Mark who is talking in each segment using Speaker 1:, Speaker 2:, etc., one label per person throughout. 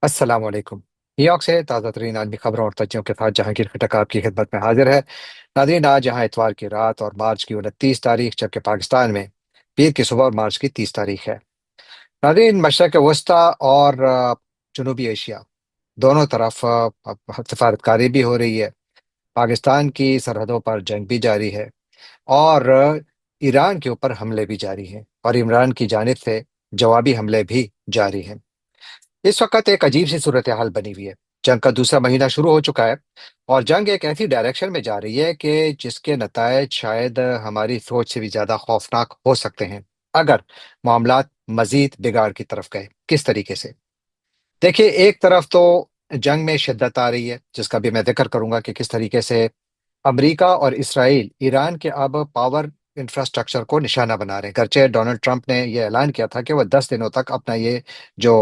Speaker 1: السلام علیکم۔ New York سے تازہ ترین عالمی خبروں اور تجزیوں کے ساتھ جہانگیر خٹک آپ کی خدمت میں حاضر ہے۔ ناظرین، آج یہاں اتوار کی رات اور مارچ کی 29 تاریخ، جبکہ پاکستان میں پیر کی صبح اور مارچ کی 30 تاریخ ہے۔ ناظرین، مشرق وسطیٰ اور جنوبی ایشیا دونوں طرف سفارتکاری بھی ہو رہی ہے۔ پاکستان کی سرحدوں پر جنگ بھی جاری ہے، اور ایران کے اوپر حملے بھی جاری ہیں، اور عمران کی جانب سے جوابی حملے بھی جاری ہیں۔ اس وقت ایک عجیب سی صورتحال بنی ہوئی ہے۔ جنگ کا دوسرا مہینہ شروع ہو چکا ہے، اور جنگ ایک ایسی ڈائریکشن میں جا رہی ہے کہ جس کے نتائج شاید ہماری سوچ سے بھی زیادہ خوفناک ہو سکتے ہیں اگر معاملات مزید بگاڑ کی طرف گئے۔ کس طریقے سے؟ دیکھیے، ایک طرف تو جنگ میں شدت آ رہی ہے، جس کا بھی میں ذکر کروں گا کہ کس طریقے سے امریکہ اور اسرائیل ایران کے اب پاور انفراسٹرکچر کو نشانہ بنا رہے ہیں۔ گرچہ ڈونلڈ ٹرمپ نے یہ اعلان کیا تھا کہ وہ 10 دنوں تک اپنا یہ جو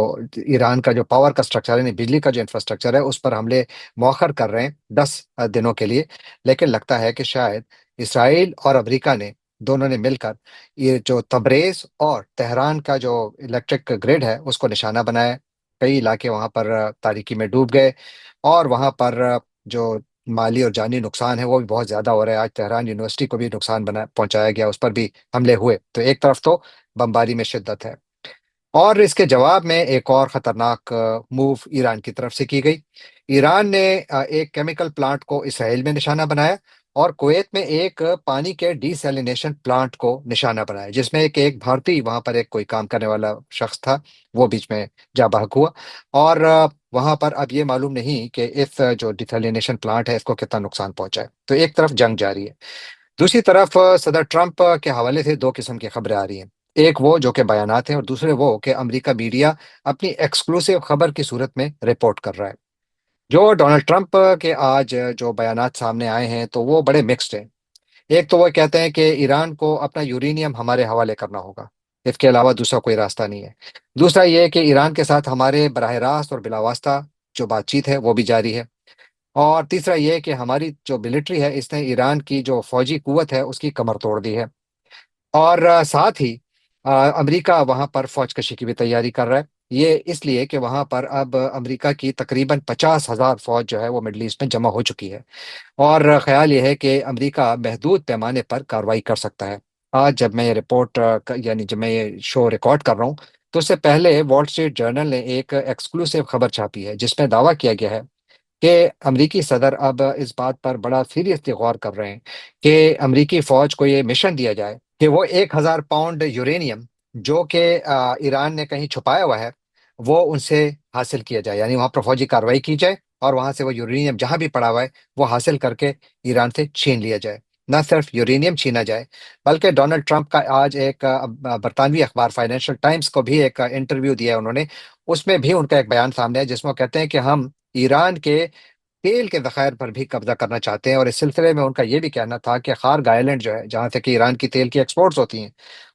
Speaker 1: ایران کا جو پاور کا سٹرکچر ہے، یعنی بجلی کا جو انفراسٹرکچر ہے، اس پر حملے مؤخر کر رہے ہیں 10 دنوں کے لیے۔ لیکن لگتا ہے کہ شاید اسرائیل اور امریکہ نے دونوں نے مل کر یہ جو تبریز اور تہران کا جو الیکٹرک گریڈ ہے اس کو نشانہ بنایا۔ کئی علاقے وہاں پر تاریکی میں ڈوب گئے، اور وہاں پر جو مالی اور جانی نقصان ہے وہ بھی بہت زیادہ ہو رہا ہے۔ آج تہران یونیورسٹی کو بھی نقصان پہنچایا گیا، اس پر بھی حملے ہوئے۔ تو ایک طرف تو بمباری میں شدت ہے، اور اس کے جواب میں ایک اور خطرناک موو ایران کی طرف سے کی گئی۔ ایران نے ایک کیمیکل پلانٹ کو اسرائیل میں نشانہ بنایا، اور کویت میں ایک پانی کے ڈی سیلینیشن پلانٹ کو نشانہ بنایا، جس میں ایک بھارتی وہاں پر ایک کوئی کام کرنے والا شخص تھا، وہ بیچ میں جاں بحق ہوا۔ اور وہاں پر اب یہ معلوم نہیں کہ اس جو ڈیسیلینیشن پلانٹ ہے اس کو کتنا نقصان پہنچا ہے۔ تو ایک طرف جنگ جاری ہے، دوسری طرف صدر ٹرمپ کے حوالے سے دو قسم کی خبریں آ رہی ہیں۔ ایک وہ جو کہ بیانات ہیں، اور دوسرے وہ کہ امریکہ میڈیا اپنی ایکسکلوسیو خبر کی صورت میں رپورٹ کر رہا ہے۔ جو ڈونلڈ ٹرمپ کے آج جو بیانات سامنے آئے ہیں تو وہ بڑے مکسڈ ہیں۔ ایک تو وہ کہتے ہیں کہ ایران کو اپنا یورینیم ہمارے حوالے کرنا ہوگا، اس کے علاوہ دوسرا کوئی راستہ نہیں ہے۔ دوسرا یہ کہ ایران کے ساتھ ہمارے براہ راست اور بلا واسطہ جو بات چیت ہے وہ بھی جاری ہے۔ اور تیسرا یہ کہ ہماری جو ملٹری ہے اس نے ایران کی جو فوجی قوت ہے اس کی کمر توڑ دی ہے۔ اور ساتھ ہی امریکہ وہاں پر فوج کشی کی بھی تیاری کر رہا ہے۔ یہ اس لیے کہ وہاں پر اب امریکہ کی تقریباً 50,000 فوج جو ہے وہ مڈل ایسٹ میں جمع ہو چکی ہے، اور خیال یہ ہے کہ امریکہ محدود پیمانے پر کارروائی کر سکتا ہے۔ آج جب میں یہ رپورٹ یعنی جب میں یہ شو ریکارڈ کر رہا ہوں تو اس سے پہلے وال اسٹریٹ جرنل نے ایک ایکسکلوسیو خبر چھاپی ہے، جس میں دعویٰ کیا گیا ہے کہ امریکی صدر اب اس بات پر بڑا سیریسلی غور کر رہے ہیں کہ امریکی فوج کو یہ مشن دیا جائے کہ وہ 1,000 پاؤنڈ یورینیم جو کہ ایران نے کہیں چھپایا ہوا ہے وہ ان سے حاصل کیا جائے، یعنی وہاں پر فوجی کارروائی کی جائے، اور وہاں سے وہ یورینیم جہاں بھی پڑا ہوا ہے وہ حاصل کر کے ایران سے چھین لیا جائے۔ نہ صرف یورینیم چھینا جائے، بلکہ ڈونلڈ ٹرمپ کا آج ایک برطانوی اخبار فائنینشل ٹائمز کو بھی ایک انٹرویو دیا ہے انہوں نے، اس میں بھی ان کا ایک بیان سامنے ہے جس میں وہ کہتے ہیں کہ ہم ایران کے تیل کے ذخائر پر بھی قبضہ کرنا چاہتے ہیں۔ اور اس سلسلے میں ان کا یہ بھی کہنا تھا کہ خارگ آئلینڈ جو ہے جہاں سے کہ ایران کی تیل کی ایکسپورٹس ہوتی ہیں،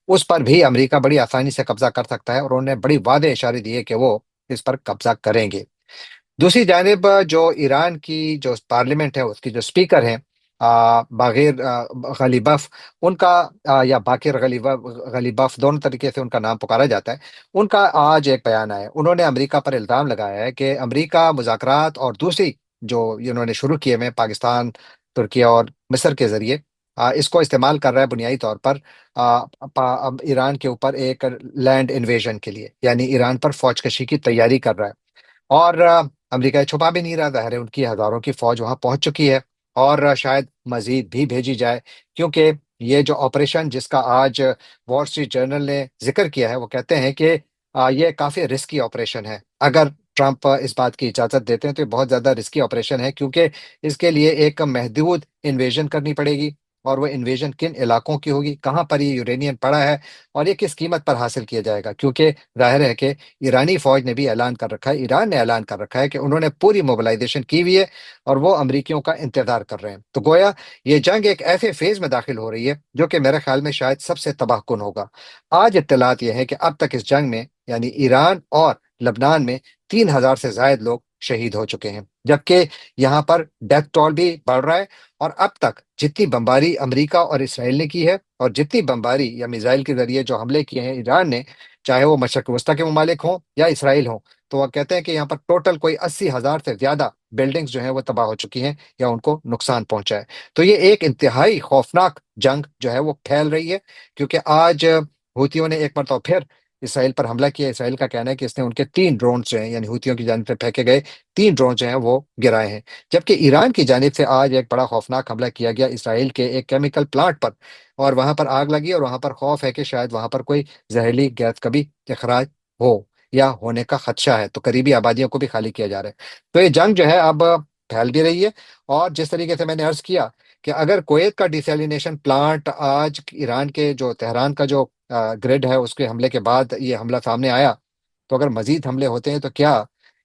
Speaker 1: اس پر بھی امریکہ بڑی آسانی سے قبضہ کر سکتا ہے، اور انہوں نے بڑی واضح اشارے دیے کہ وہ اس پر قبضہ کریں گے۔ دوسری جانب جو ایران کی جو پارلیمنٹ ہے اس کی جو اسپیکر ہیں باغیر غلیباف، ان کا یا باقر غلیباف، دونوں طریقے سے ان کا نام پکارا جاتا ہے، ان کا آج ایک بیان آیا۔ انہوں نے امریکہ پر الزام لگایا ہے کہ امریکہ مذاکرات اور دوسری جو انہوں نے شروع کیے میں پاکستان، ترکیہ اور مصر کے ذریعے اس کو استعمال کر رہا ہے بنیادی طور پر ایران کے اوپر ایک لینڈ انویژن کے لیے، یعنی ایران پر فوج کشی کی تیاری کر رہا ہے۔ اور امریکہ یہ چھپا بھی نہیں رہا، ظاہر ہے ان کی ہزاروں کی فوج وہاں پہنچ چکی ہے، اور شاید مزید بھی بھیجی جائے، کیونکہ یہ جو آپریشن جس کا آج وال اسٹریٹ جرنل نے ذکر کیا ہے، وہ کہتے ہیں کہ یہ کافی رسکی آپریشن ہے۔ اگر ٹرمپ اس بات کی اجازت دیتے ہیں تو یہ بہت زیادہ رسکی آپریشن ہے، کیونکہ اس کے لیے ایک محدود انویژن کرنی پڑے گی، اور وہ انویژن کن علاقوں کی ہوگی، کہاں پر یہ یورینیم پڑا ہے، اور یہ کس قیمت پر حاصل کیا جائے گا، کیونکہ ظاہر ہے کہ ایرانی فوج نے بھی اعلان کر رکھا ہے، ایران نے اعلان کر رکھا ہے کہ انہوں نے پوری موبلائزیشن کی ہوئی ہے، اور وہ امریکیوں کا انتظار کر رہے ہیں۔ تو گویا یہ جنگ ایک ایسے فیز میں داخل ہو رہی ہے جو کہ میرے خیال میں شاید سب سے تباہ کن ہوگا۔ آج اطلاعات یہ ہے کہ اب تک اس جنگ میں یعنی ایران اور لبنان میں 3,000 سے زائد لوگ شہید ہو چکے ہیں، جبکہ یہاں پر ڈیتھ ٹول بھی بڑھ رہا ہے۔ اور اب تک جتنی بمباری امریکہ اور اسرائیل نے کی ہے، اور جتنی بمباری یا میزائل کے ذریعے جو حملے کیے ہیں ایران نے، چاہے وہ مشرق وسطیٰ کے ممالک ہوں یا اسرائیل ہوں، تو وہ کہتے ہیں کہ یہاں پر ٹوٹل کوئی 80,000 سے زیادہ بلڈنگز جو ہیں وہ تباہ ہو چکی ہیں یا ان کو نقصان پہنچا ہے۔ تو یہ ایک انتہائی خوفناک جنگ جو ہے وہ پھیل رہی ہے، کیونکہ آج ہوتھیوں نے ایک مرتبہ پھر اسرائیل پر حملہ کیا۔ اسرائیل کا کہنا ہے کہ اس نے ان کے 3 ڈرون جو ہیں، یعنی ہوتھیوں کی جانب سے پھینکے گئے 3 ڈرون جو ہیں وہ گرائے ہیں، جبکہ ایران کی جانب سے آج ایک بڑا خوفناک حملہ کیا گیا اسرائیل کے ایک کیمیکل پلانٹ پر، اور وہاں پر آگ لگی، اور وہاں پر خوف ہے کہ شاید وہاں پر کوئی زہریلی گیس کا بھی اخراج ہو یا ہونے کا خدشہ ہے، تو قریبی آبادیوں کو بھی خالی کیا جا رہا ہے۔ تو یہ جنگ جو ہے اب پھیل بھی رہی ہے، اور جس طریقے سے میں نے عرض کیا کہ اگر کویت کا ڈیسیلینیشن پلانٹ آج ایران کے جو تہران کا جو گرڈ ہے اس کے حملے کے بعد یہ حملہ سامنے آیا، تو اگر مزید حملے ہوتے ہیں تو کیا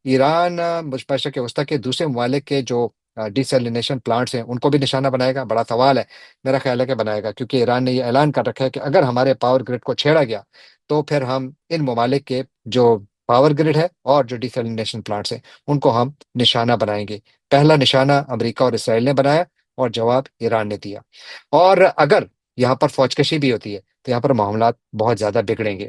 Speaker 1: ایران مشرق وسطیٰ کے دوسرے ممالک کے جو ڈیسیلینیشن پلانٹس ہیں ان کو بھی نشانہ بنائے گا؟ بڑا سوال ہے۔ میرا خیال ہے کہ بنائے گا، کیونکہ ایران نے یہ اعلان کر رکھا ہے کہ اگر ہمارے پاور گرڈ کو چھیڑا گیا تو پھر ہم ان ممالک کے جو پاور گرڈ ہے اور جو ڈیسیلینیشن پلانٹس ہیں ان کو ہم نشانہ بنائیں گے۔ پہلا نشانہ امریکہ اور اسرائیل نے بنایا، اور جواب ایران نے دیا۔ اور اگر یہاں پر فوج کشی بھی ہوتی ہے تو یہاں پر معاملات بہت زیادہ بگڑیں گے۔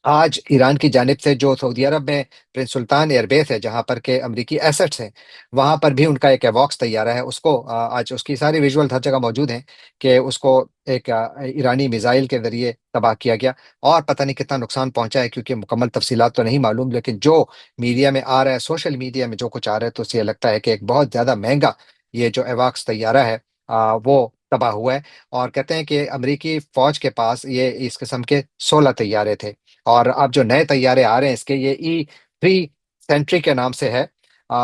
Speaker 1: آج ایران کی جانب سے جو سعودی عرب میں پرنس سلطان ایئر بیس ہے جہاں پر کے امریکی ایسٹس ہیں، وہاں پر بھی ان کا ایک ایوانکس طیارہ ہے، اس کو آج اس کی ساری ویژول ہر جگہ موجود ہیں کہ اس کو ایک ایرانی میزائل کے ذریعے تباہ کیا گیا، اور پتہ نہیں کتنا نقصان پہنچا ہے، کیونکہ مکمل تفصیلات تو نہیں معلوم، لیکن جو میڈیا میں آ رہا ہے، سوشل میڈیا میں جو کچھ آ رہا ہے، تو اسے لگتا ہے کہ ایک بہت زیادہ مہنگا یہ جو ایوانکس طیارہ ہے وہ تباہ ہوا ہے۔ اور کہتے ہیں کہ امریکی فوج کے پاس یہ اس قسم کے 16 طیارے تھے، اور اب جو نئے طیارے آ رہے ہیں اس کے، یہ E-3 سینٹری کے نام سے ہے۔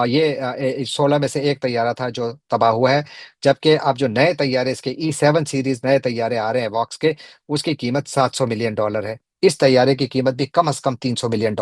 Speaker 1: یہ 16 میں سے ایک طیارہ تھا جو تباہ ہوا ہے، جبکہ اب جو نئے طیارے اس کے E-7 سیریز نئے طیارے آ رہے ہیں واکس کے، اس کی قیمت $700 ملین ہے۔ اس طیارے کی قیمت بھی کم از کم $300 ملین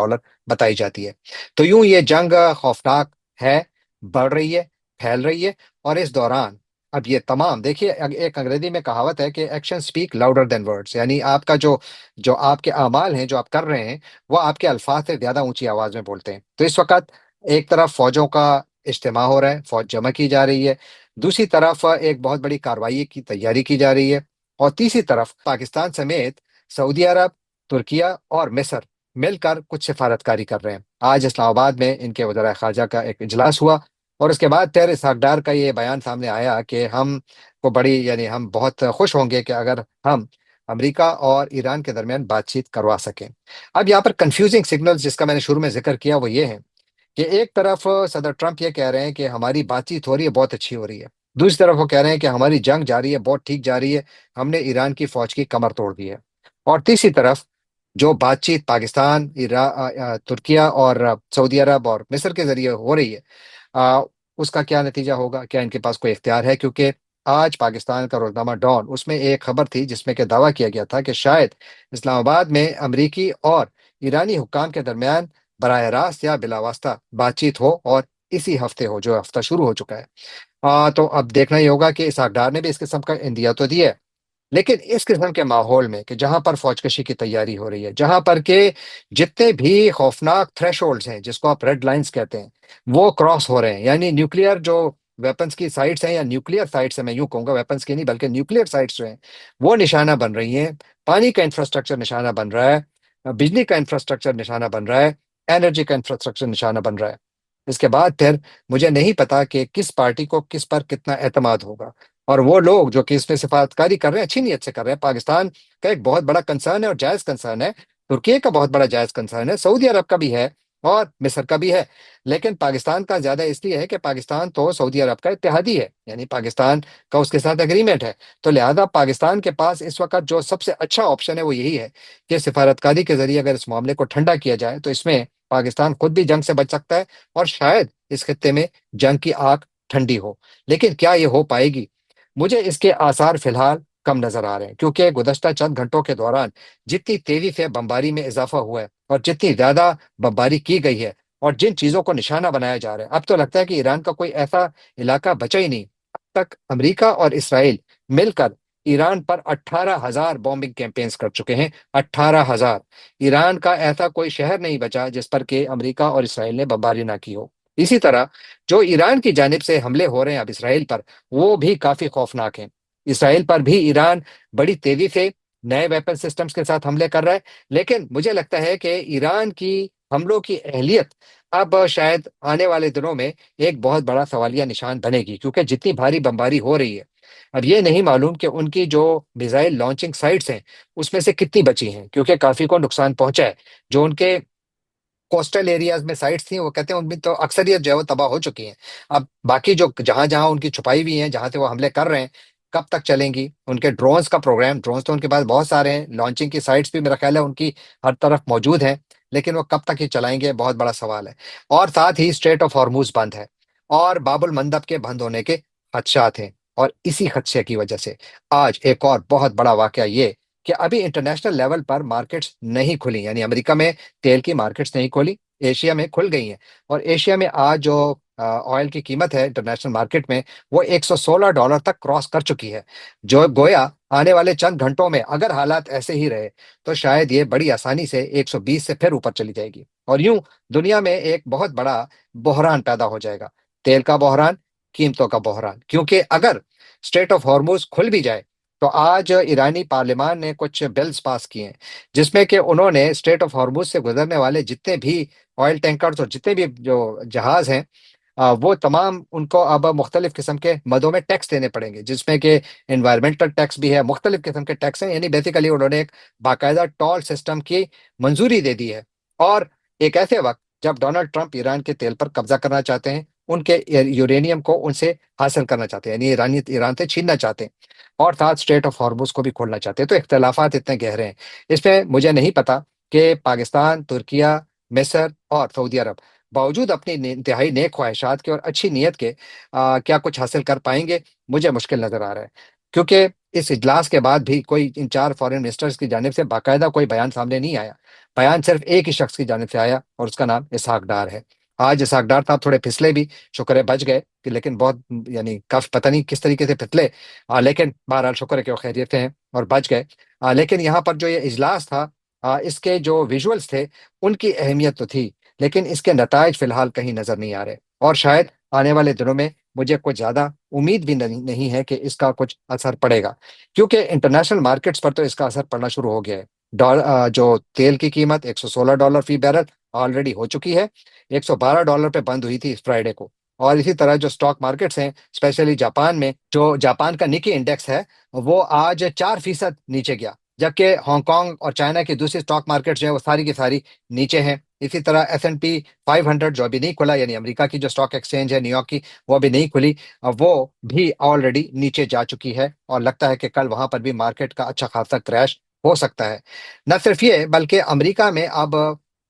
Speaker 1: بتائی جاتی ہے۔ تو یوں یہ جنگ خوفناک ہے، بڑھ رہی ہے، پھیل رہی ہے، اور اس دوران اب یہ تمام دیکھیے، ایک انگریزی میں کہاوت ہے کہ action speak louder than words, یعنی آپ کا جو آپ کے اعمال ہیں جو آپ کر رہے ہیں وہ آپ کے الفاظ سے زیادہ اونچی آواز میں بولتے ہیں۔ تو اس وقت ایک طرف فوجوں کا اجتماع ہو رہا ہے، فوج جمع کی جا رہی ہے، دوسری طرف ایک بہت بڑی کارروائی کی تیاری کی جا رہی ہے، اور تیسری طرف پاکستان سمیت سعودی عرب، ترکیہ اور مصر مل کر کچھ سفارتکاری کر رہے ہیں۔ آج اسلام آباد میں ان کے وزراء خارجہ کا ایک اجلاس ہوا، اور اس کے بعد طاہر اسحاق ڈار کا یہ بیان سامنے آیا کہ ہم کو بڑی، یعنی ہم بہت خوش ہوں گے کہ اگر ہم امریکہ اور ایران کے درمیان بات چیت کروا سکیں۔ اب یہاں پر کنفیوزنگ سگنل جس کا میں نے شروع میں ذکر کیا وہ یہ ہے کہ ایک طرف صدر ٹرمپ یہ کہہ رہے ہیں کہ ہماری بات چیت ہو رہی ہے، بہت اچھی ہو رہی ہے، دوسری طرف وہ کہہ رہے ہیں کہ ہماری جنگ جاری ہے، بہت ٹھیک جاری ہے، ہم نے ایران کی فوج کی کمر توڑ دی ہے۔ اور تیسری طرف جو بات چیت پاکستان، ترکیہ اور سعودی عرب اور مصر کے ذریعے ہو رہی ہے، آ، اس کا کیا نتیجہ ہوگا؟ کیا ان کے پاس کوئی اختیار ہے؟ کیونکہ آج پاکستان کا روزنامہ ڈان، اس میں ایک خبر تھی جس میں کہ دعویٰ کیا گیا تھا کہ شاید اسلام آباد میں امریکی اور ایرانی حکام کے درمیان براہ راست یا بلا واسطہ بات چیت ہو، اور اسی ہفتے ہو، جو ہفتہ شروع ہو چکا ہے۔ تو اب دیکھنا ہی ہوگا کہ اسحاق ڈار نے بھی اس قسم کا اندیا تو دیا ہے، لیکن اس قسم کے ماحول میں کہ جہاں پر فوج کشی کی تیاری ہو رہی ہے، جہاں پر کہ جتنے بھی خوفناک تھریش ہولڈز ہیں جس کو آپ ریڈ لائنز کہتے ہیں وہ کراس ہو رہے ہیں، یعنی نیوکلیئر جو ویپنز کی سائٹس ہیں، یا نیوکلیئر سائٹس ہیں، میں یوں کہوں گا، ویپنز کی نہیں بلکہ نیوکلیئر سائٹس جو ہیں وہ نشانہ بن رہی ہیں، پانی کا انفراسٹرکچر نشانہ بن رہا ہے، بجلی کا انفراسٹرکچر نشانہ بن رہا ہے، انرجی کا انفراسٹرکچر نشانہ بن رہا ہے۔ اس کے بعد پھر مجھے نہیں پتا کہ کس پارٹی کو کس پر کتنا اعتماد ہوگا، اور وہ لوگ جو کہ اس میں سفارتکاری کر رہے ہیں اچھی نیت سے کر رہے ہیں۔ پاکستان کا ایک بہت بڑا کنسرن ہے اور جائز کنسرن ہے، ترکیے کا بہت بڑا جائز کنسرن ہے، سعودی عرب کا بھی ہے، اور مصر کا بھی ہے، لیکن پاکستان کا زیادہ اس لیے ہے کہ پاکستان تو سعودی عرب کا اتحادی ہے، یعنی پاکستان کا اس کے ساتھ اگریمنٹ ہے، تو لہذا پاکستان کے پاس اس وقت جو سب سے اچھا آپشن ہے وہ یہی ہے کہ سفارتکاری کے ذریعے اگر اس معاملے کو ٹھنڈا کیا جائے تو اس میں پاکستان خود بھی جنگ سے بچ سکتا ہے، اور شاید اس خطے میں جنگ کی آگ ٹھنڈی ہو۔ لیکن کیا یہ ہو پائے گی؟ مجھے اس کے آثار فی الحال کم نظر آ رہے ہیں، کیونکہ گزشتہ چند گھنٹوں کے دوران جتنی تیزی سے بمباری میں اضافہ ہوا ہے، اور جتنی زیادہ بمباری کی گئی ہے، اور جن چیزوں کو نشانہ بنایا جا رہا ہے، اب تو لگتا ہے کہ ایران کا کوئی ایسا علاقہ بچا ہی نہیں۔ اب تک امریکہ اور اسرائیل مل کر ایران پر 18,000 بومبنگ کیمپینز کر چکے ہیں، 18,000۔ ایران کا ایسا کوئی شہر نہیں بچا جس پر کہ امریکہ اور اسرائیل نے بمباری نہ کی ہو۔ اسی طرح جو ایران کی جانب سے حملے ہو رہے ہیں اب اسرائیل پر، وہ بھی کافی خوفناک ہیں۔ اسرائیل پر بھی ایران بڑی تیزی سے نئے ویپن سسٹمز کے ساتھ حملے کر رہا ہے، لیکن مجھے لگتا ہے کہ ایران کی حملوں کی اہلیت اب شاید آنے والے دنوں میں ایک بہت بڑا سوالیہ نشان بنے گی، کیونکہ جتنی بھاری بمباری ہو رہی ہے، اب یہ نہیں معلوم کہ ان کی جو میزائل لانچنگ سائٹس ہیں اس میں سے کتنی بچی ہیں، کیونکہ کافی کو نقصان پہنچا ہے۔ جو ان کے کوسٹل ایریاز میں سائٹس تھیں، وہ کہتے ہیں ان میں تو اکثریت جو ہے وہ تباہ ہو چکی ہیں۔ اب باقی جو جہاں جہاں ان کی چھپائی ہوئی ہیں، جہاں سے وہ حملے کر رہے ہیں، کب تک چلیں گی؟ ان کے ڈرونز کا پروگرام، ڈرونز تو ان کے پاس بہت سارے ہیں، لانچنگ کی سائٹس بھی میرا خیال ہے ان کی ہر طرف موجود ہیں، لیکن وہ کب تک یہ چلائیں گے بہت بڑا سوال ہے۔ اور ساتھ ہی اسٹریٹ آف ہارموز بند ہے، اور باب المندب کے بند ہونے کے خدشات ہیں، اور اسی خدشے کی وجہ سے آج ایک اور بہت بڑا واقعہ یہ کہ ابھی انٹرنیشنل لیول پر مارکیٹس نہیں کھلی، یعنی امریکہ میں تیل کی مارکیٹس نہیں کھولی، ایشیا میں کھل گئی ہیں۔ اور ایشیا میں آج جو آئل کی قیمت ہے انٹرنیشنل مارکیٹ میں، وہ $116 تک کراس کر چکی ہے، جو گویا آنے والے چند گھنٹوں میں اگر حالات ایسے ہی رہے تو شاید یہ بڑی آسانی سے 120 سے پھر اوپر چلی جائے گی، اور یوں دنیا میں ایک بہت بڑا بحران پیدا ہو جائے گا، تیل کا بحران، قیمتوں کا بحران۔ کیونکہ اگر اسٹریٹ آف ہارموز کھل بھی جائے تو آج ایرانی پارلیمان نے کچھ بلز پاس کیے ہیں جس میں کہ انہوں نے اسٹریٹ آف ہارموز سے گزرنے والے جتنے بھی آئل ٹینکرز اور جتنے بھی جو جہاز ہیں، وہ تمام ان کو اب مختلف قسم کے مدوں میں ٹیکس دینے پڑیں گے، جس میں کہ انوائرمنٹل ٹیکس بھی ہے، مختلف قسم کے ٹیکس ہیں، یعنی بیسیکلی انہوں نے ایک باقاعدہ ٹول سسٹم کی منظوری دے دی ہے۔ اور ایک ایسے وقت جب ڈونلڈ ٹرمپ ایران کے تیل پر قبضہ کرنا چاہتے ہیں، ان کے یورینیم کو ان سے حاصل کرنا چاہتے ہیں، یعنی ایران سے چھیننا چاہتے ہیں، اور ساتھ اسٹریٹ آف ہارموز کو بھی کھولنا چاہتے ہیں، تو اختلافات اتنے گہرے ہیں۔ اس میں مجھے نہیں پتا کہ پاکستان، ترکیہ، مصر اور سعودی عرب باوجود اپنی انتہائی نیک خواہشات کے اور اچھی نیت کے کیا کچھ حاصل کر پائیں گے؟ مجھے مشکل نظر آ رہا ہے، کیونکہ اس اجلاس کے بعد بھی کوئی ان چار فارن منسٹرز کی جانب سے باقاعدہ کوئی بیان سامنے نہیں آیا۔ بیان صرف ایک ہی شخص کی جانب سے آیا، اور اس کا نام اسحاق ڈار ہے۔ آج اسحاق ڈار صاحب تھوڑے پھسلے بھی، شکر ہے بچ گئے، لیکن بہت یعنی کف پتہ نہیں کس طریقے سے پھسلے، لیکن بہرحال شکر ہے کہ وہ خیریت سے ہیں اور بچ گئے۔ لیکن یہاں پر جو یہ اجلاس تھا، اس کے جو ویژولز تھے ان کی اہمیت تو تھی، لیکن اس کے نتائج فی الحال کہیں نظر نہیں آ رہے، اور شاید آنے والے دنوں میں مجھے کچھ زیادہ امید بھی نہیں ہے کہ اس کا کچھ اثر پڑے گا، کیونکہ انٹرنیشنل مارکیٹس پر تو اس کا اثر پڑنا شروع ہو گیا ہے۔ جو تیل کی قیمت $116 فی بیرل آلریڈی ہو چکی ہے، $112 پہ بند ہوئی تھی اس فرائیڈے کو۔ اور اسی طرح جو سٹاک مارکیٹس ہیں، اسپیشلی جاپان میں، جو جاپان کا نکی انڈیکس ہے، وہ آج 4% نیچے گیا، جبکہ ہانگ کانگ اور چائنا کی دوسری سٹاک مارکیٹ جو ہے وہ ساری کی ساری نیچے ہیں۔ اسی طرح S&P 500 جو ابھی نہیں کھلا، یعنی امریکہ کی جو سٹاک ایکسچینج ہے نیو یارک کی، وہ ابھی نہیں کھلی، وہ بھی آلریڈی نیچے جا چکی ہے، اور لگتا ہے کہ کل وہاں پر بھی مارکیٹ کا اچھا خاصا کریش ہو سکتا ہے۔ نہ صرف یہ بلکہ امریکہ میں اب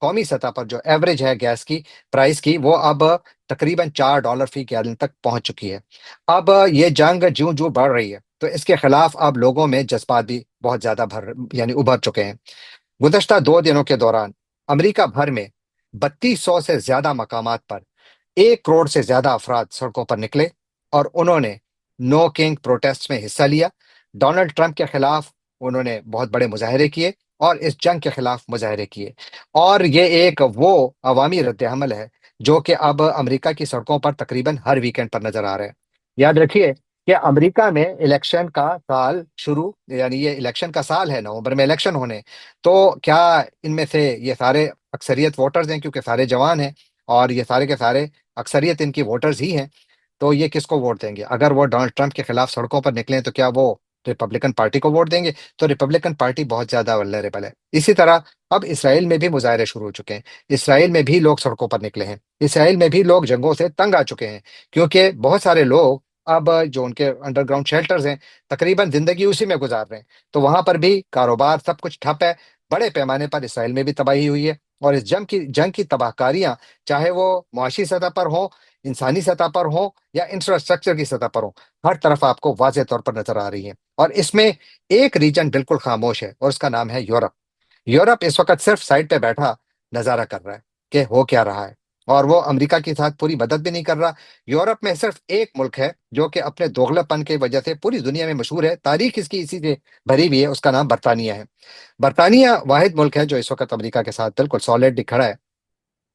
Speaker 1: قومی سطح پر جو ایوریج ہے گیس کی پرائس کی، وہ اب تقریباً $4 فی گیلن تک پہنچ چکی ہے۔ اب یہ جنگ جوں جوں بڑھ رہی ہے تو اس کے خلاف اب لوگوں میں جذبات بھی بہت زیادہ یعنی ابھر چکے ہیں۔ گزشتہ 2 دنوں کے دوران امریکہ بھر میں 3200 سے زیادہ مقامات پر 1 کروڑ سے زیادہ افراد سڑکوں پر نکلے، اور انہوں نے نو کنگ پروٹیسٹ میں حصہ لیا۔ ڈونلڈ ٹرمپ کے خلاف انہوں نے بہت بڑے مظاہرے کیے، اور اس جنگ کے خلاف مظاہرے کیے، اور یہ ایک وہ عوامی رد عمل ہے جو کہ اب امریکہ کی سڑکوں پر تقریباً ہر ویکینڈ پر نظر آ رہا ہے۔ یاد رکھیے کہ امریکہ میں الیکشن کا سال شروع، یعنی یہ الیکشن کا سال ہے، نومبر میں الیکشن ہونے، تو کیا ان میں سے یہ سارے اکثریت ووٹرز ہیں، کیونکہ سارے جوان ہیں اور یہ سارے کے سارے اکثریت ان کی ووٹرز ہی ہیں، تو یہ کس کو ووٹ دیں گے؟ اگر وہ ڈونلڈ ٹرمپ کے خلاف سڑکوں پر نکلیں تو کیا وہ ریپبلکن پارٹی کو ووٹ دیں گے؟ تو ریپبلکن پارٹی بہت زیادہ ولنریبل ہے۔ اسی طرح اب اسرائیل میں بھی مظاہرے شروع ہو چکے ہیں، اسرائیل میں بھی لوگ سڑکوں پر نکلے ہیں، اسرائیل میں بھی لوگ جنگوں سے تنگ آ چکے ہیں، کیونکہ بہت سارے لوگ اب جو ان کے انڈر گراؤنڈ شیلٹرز ہیں تقریباً زندگی اسی میں گزار رہے ہیں، تو وہاں پر بھی کاروبار سب کچھ ٹھپ ہے، بڑے پیمانے پر اسرائیل میں بھی تباہی ہوئی ہے۔ اور اس جنگ کی تباہ کاریاں، چاہے وہ معاشی سطح پر ہوں، انسانی سطح پر ہوں، یا انفراسٹرکچر کی سطح پر ہوں، ہر طرف آپ کو واضح طور پر نظر آ رہی ہیں۔ اور اس میں ایک ریجن بالکل خاموش ہے، اور اس کا نام ہے یورپ۔ یورپ اس وقت صرف سائڈ پہ بیٹھا نظارہ کر رہا ہے کہ ہو کیا رہا ہے۔ اور وہ امریکہ کے ساتھ پوری مدد بھی نہیں کر رہا۔ یورپ میں صرف ایک ملک ہے جو کہ اپنے دوغلے پن کی وجہ سے پوری دنیا میں مشہور ہے، تاریخ اس کی اسی سے بھری ہوئی ہے، اس کا نام برطانیہ ہے۔ برطانیہ واحد ملک ہے جو اس وقت امریکہ کے ساتھ بالکل سالڈ کھڑا ہے۔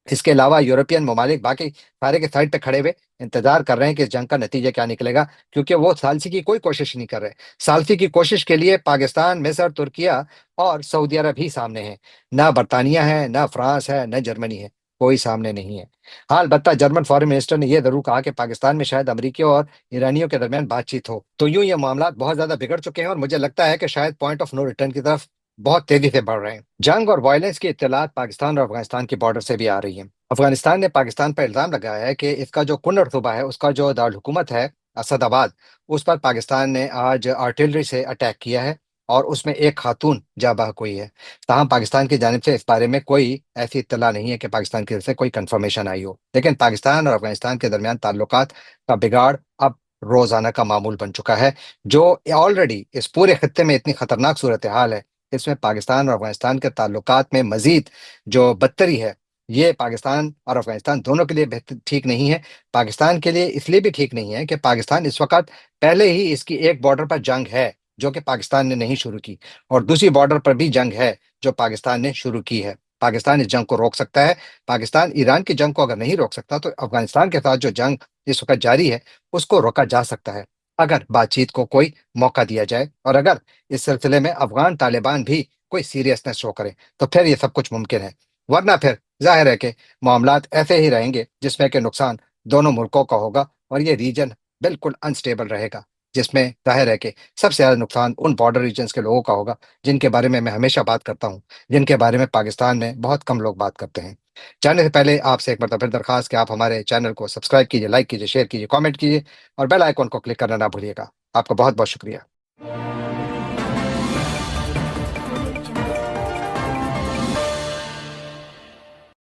Speaker 1: اس کے علاوہ یورپین ممالک باقی سارے کے سائڈ پہ کھڑے ہوئے انتظار کر رہے ہیں کہ اس جنگ کا نتیجہ کیا نکلے گا، کیونکہ وہ ثالثی کی کوئی کوشش نہیں کر رہے۔ ثالثی کی کوشش کے لیے پاکستان، مصر، ترکیہ اور سعودی عرب ہی سامنے ہیں، نہ برطانیہ ہے، نہ فرانس ہے، نہ جرمنی ہے، کوئی سامنے نہیں ہے۔ ہاں، البتہ جرمن فارن منسٹر نے یہ ضرور کہا کہ پاکستان میں شاید امریکیوں اور ایرانیوں کے درمیان بات چیت ہو۔ تو یوں یہ معاملات بہت زیادہ بگڑ چکے ہیں، اور مجھے لگتا ہے کہ شاید پوائنٹ آف نو ریٹرن کی طرف بہت تیزی سے بڑھ رہے ہیں۔ جنگ اور وائلنس کی اطلاعات پاکستان اور افغانستان کی بارڈر سے بھی آ رہی ہیں۔ افغانستان نے پاکستان پر الزام لگایا ہے کہ اس کا جو کنڑ صوبہ ہے، اس کا جو دارالحکومت ہے اسد آباد، اس پر پاکستان نے آج آرٹلری سے اٹیک کیا ہے، اور اس میں ایک خاتون جاں بحق ہوئی ہے۔ تاہم پاکستان کی جانب سے اس بارے میں کوئی ایسی اطلاع نہیں ہے کہ پاکستان کی طرف سے کوئی کنفرمیشن آئی ہو، لیکن پاکستان اور افغانستان کے درمیان تعلقات کا بگاڑ اب روزانہ کا معمول بن چکا ہے، جو آلریڈی اس پورے خطے میں اتنی خطرناک صورتحال ہے۔ اس میں پاکستان اور افغانستان کے تعلقات میں مزید جو بدتری ہے، یہ پاکستان اور افغانستان دونوں کے لیے بہتر ٹھیک نہیں ہے۔ پاکستان کے لیے اس لیے بھی ٹھیک نہیں ہے کہ پاکستان اس وقت پہلے ہی اس کی ایک بارڈر پر جنگ ہے جو کہ پاکستان نے نہیں شروع کی، اور دوسری بارڈر پر بھی جنگ ہے جو پاکستان نے شروع کی ہے۔ پاکستان اس جنگ کو روک سکتا ہے۔ پاکستان ایران کی جنگ کو اگر نہیں روک سکتا، تو افغانستان کے ساتھ جو جنگ اس وقت جاری ہے اس کو روکا جا سکتا ہے، اگر بات چیت کو کوئی موقع دیا جائے، اور اگر اس سلسلے میں افغان طالبان بھی کوئی سیریسنس شو کرے، تو پھر یہ سب کچھ ممکن ہے۔ ورنہ پھر ظاہر ہے کہ معاملات ایسے ہی رہیں گے جس میں کہ نقصان دونوں ملکوں کا ہوگا، اور یہ ریجن بالکل انسٹیبل رہے گا، جس میں ظاہر ہے کہ سب سے زیادہ نقصان ان بارڈر ریجنز کے لوگوں کا ہوگا، جن کے بارے میں ہمیشہ بات کرتا ہوں، جن کے بارے میں پاکستان میں بہت کم لوگ بات کرتے ہیں۔ جانے سے پہلے آپ سے ایک مرتبہ پھر درخواست کہ آپ ہمارے چینل کو سبسکرائب کیجیے، لائک کیجیے، شیئر کیجیے، کامنٹ کیجیے، اور بیل آئیکن کو کلک کرنا نہ بھولیے گا۔ آپ کا بہت بہت شکریہ۔